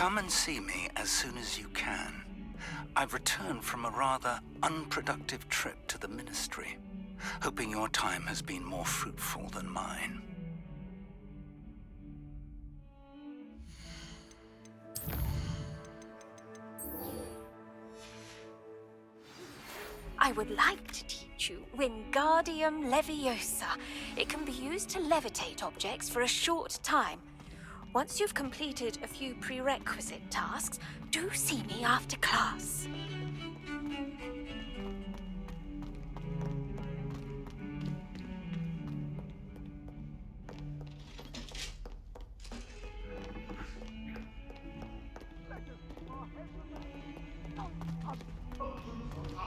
Come and see me as soon as you can. I've returned from a rather unproductive trip to the Ministry, hoping your time has been more fruitful than mine. I would like to teach you Wingardium Leviosa. It can be used to levitate objects for a short time. Once you've completed a few prerequisite tasks, do see me after class.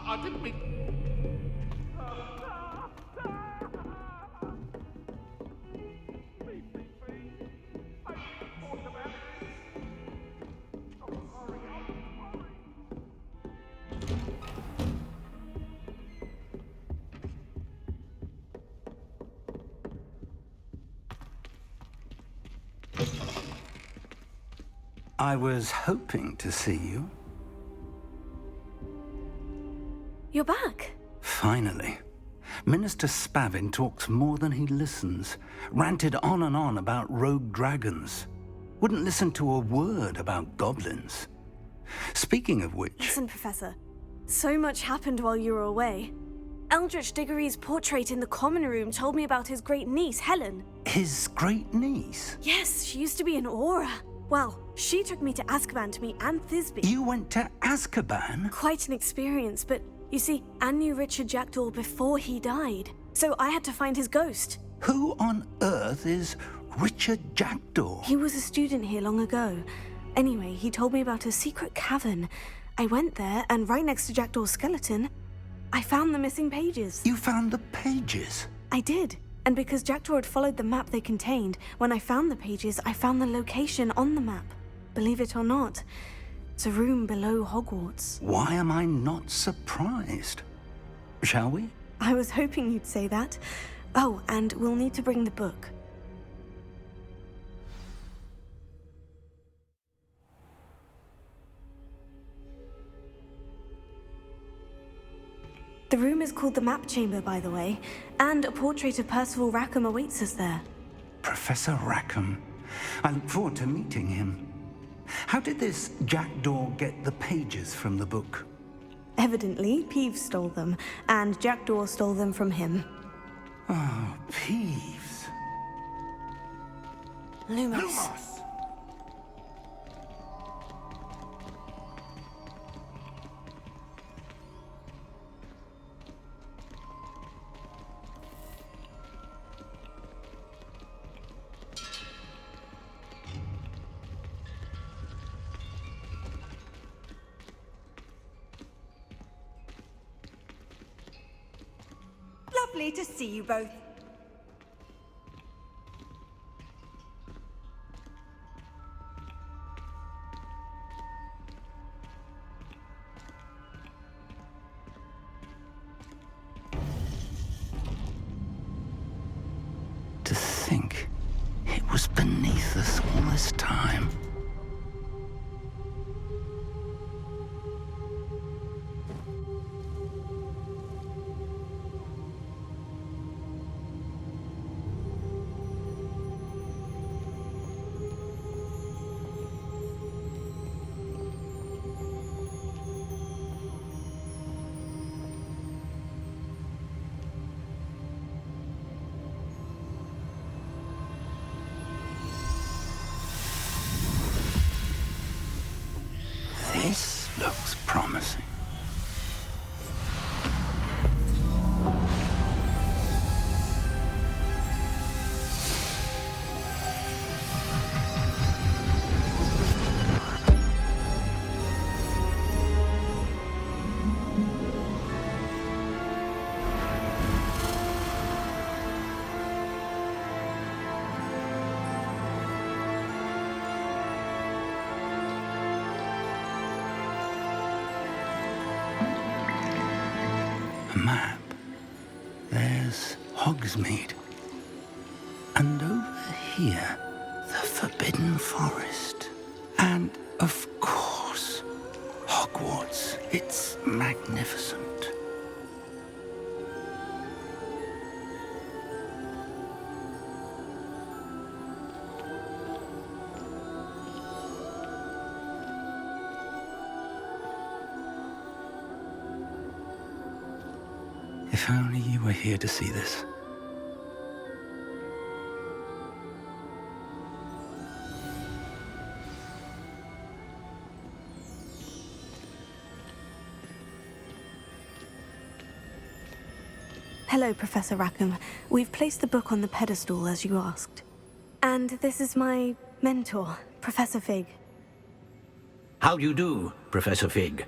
I didn't mean... I was hoping to see you. You're back. Finally. Minister Spavin talks more than he listens. Ranted on and on about rogue dragons. Wouldn't listen to a word about goblins. Speaking of which... Listen, Professor. So much happened while you were away. Eldritch Diggory's portrait in the common room told me about his great niece, Helen. His great niece? Yes, she used to be an Auror. Well, she took me to Azkaban to meet Anne Thisbe. You went to Azkaban? Quite an experience, but you see, Anne knew Richard Jackdaw before he died, so I had to find his ghost. Who on earth is Richard Jackdaw? He was a student here long ago. Anyway, he told me about a secret cavern. I went there, and right next to Jackdaw's skeleton, I found the missing pages. You found the pages? I did. And because Jackdaw had followed the map they contained, when I found the pages, I found the location on the map. Believe it or not, it's a room below Hogwarts. Why am I not surprised? Shall we? I was hoping you'd say that. Oh, and we'll need to bring the book. The room is called the Map Chamber, by the way, and a portrait of Percival Rackham awaits us there. Professor Rackham. I look forward to meeting him. How did this Jackdaw get the pages from the book? Evidently, Peeves stole them, and Jackdaw stole them from him. Oh, Peeves. Lumos. Lovely to see you both. To think it was beneath us all this time. This looks promising. Map. There's Hogsmeade. And over here, the Forbidden Forest. And, of course, Hogwarts. It's magnificent. If only you were here to see this. Hello, Professor Rackham. We've placed the book on the pedestal as you asked. And this is my mentor, Professor Fig. How do you do, Professor Fig?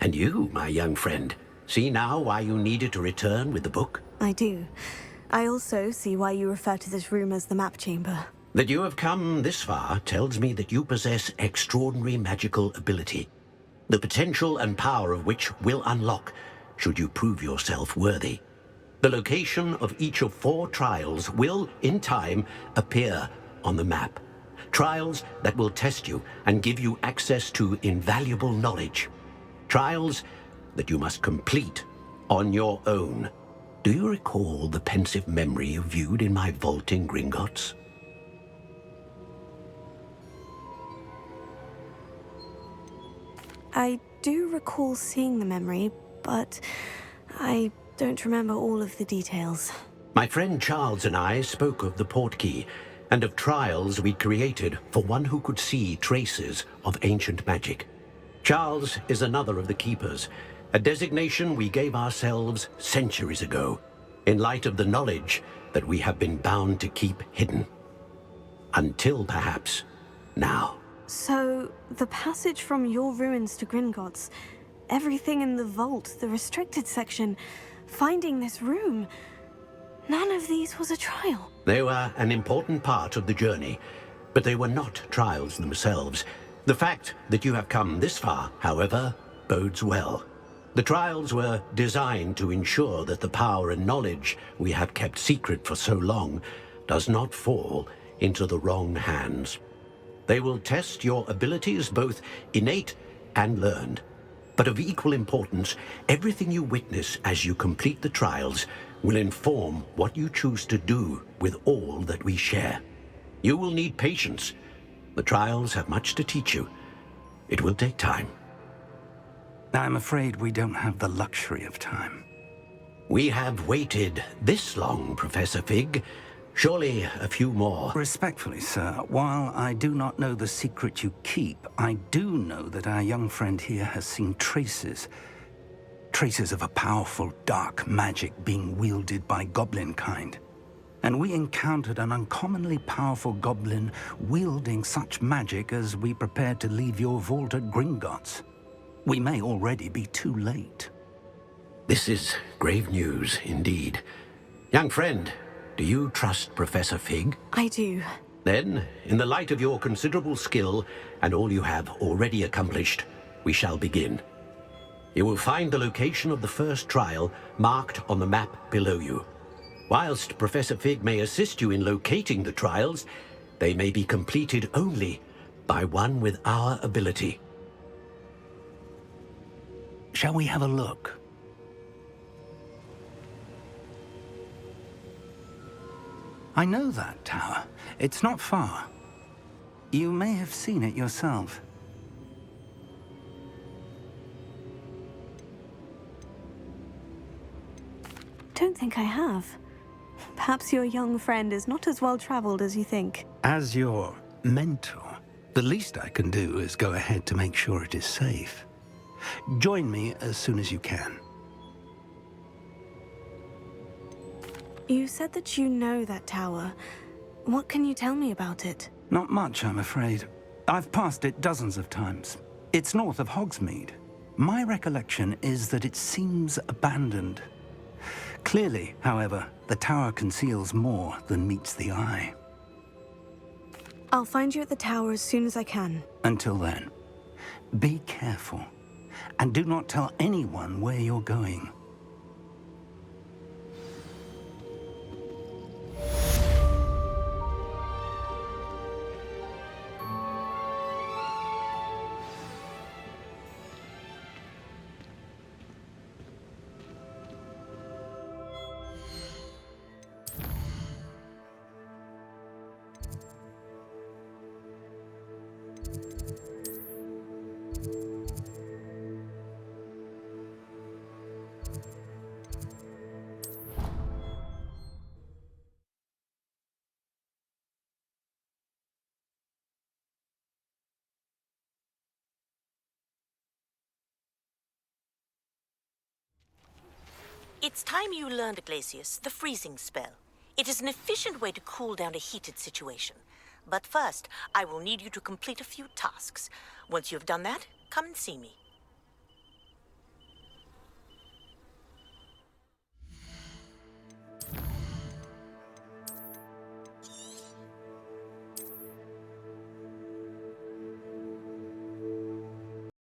And you, my young friend, see now why you needed to return with the book? I do. I also see why you refer to this room as the map chamber. That you have come this far tells me that you possess extraordinary magical ability, the potential and power of which will unlock should you prove yourself worthy. The location of each of 4 trials will, in time, appear on the map. Trials that will test you and give you access to invaluable knowledge. Trials that you must complete on your own. Do you recall the pensive memory you viewed in my vault in Gringotts? I do recall seeing the memory, but I don't remember all of the details. My friend Charles and I spoke of the portkey and of trials we created for one who could see traces of ancient magic. Charles is another of the keepers, a designation we gave ourselves centuries ago, in light of the knowledge that we have been bound to keep hidden. Until perhaps now. So, the passage from your ruins to Gringotts, everything in the vault, the restricted section, finding this room, none of these was a trial. They were an important part of the journey, but they were not trials themselves. The fact that you have come this far, however, bodes well. The trials were designed to ensure that the power and knowledge we have kept secret for so long does not fall into the wrong hands. They will test your abilities, both innate and learned. But of equal importance, everything you witness as you complete the trials will inform what you choose to do with all that we share. You will need patience. The trials have much to teach you. It will take time. I'm afraid we don't have the luxury of time. We have waited this long, Professor Fig. Surely a few more. Respectfully, sir, while I do not know the secret you keep, I do know that our young friend here has seen traces of a powerful dark magic being wielded by goblin kind. And we encountered an uncommonly powerful goblin wielding such magic as we prepared to leave your vault at Gringotts. We may already be too late. This is grave news indeed. Young friend, do you trust Professor Fig? I do. Then, in the light of your considerable skill and all you have already accomplished, we shall begin. You will find the location of the first trial marked on the map below you. Whilst Professor Fig may assist you in locating the trials, they may be completed only by one with our ability. Shall we have a look? I know that tower. It's not far. You may have seen it yourself. Don't think I have. Perhaps your young friend is not as well traveled as you think. As your mentor, the least I can do is go ahead to make sure it is safe. Join me as soon as you can. You said that you know that tower. What can you tell me about it? Not much, I'm afraid. I've passed it dozens of times. It's north of Hogsmeade. My recollection is that it seems abandoned. Clearly, however, the tower conceals more than meets the eye. I'll find you at the tower as soon as I can. Until then, be careful, and do not tell anyone where you're going. It's time you learned, Glacius, the freezing spell. It is an efficient way to cool down a heated situation. But first, I will need you to complete a few tasks. Once you have done that, come and see me.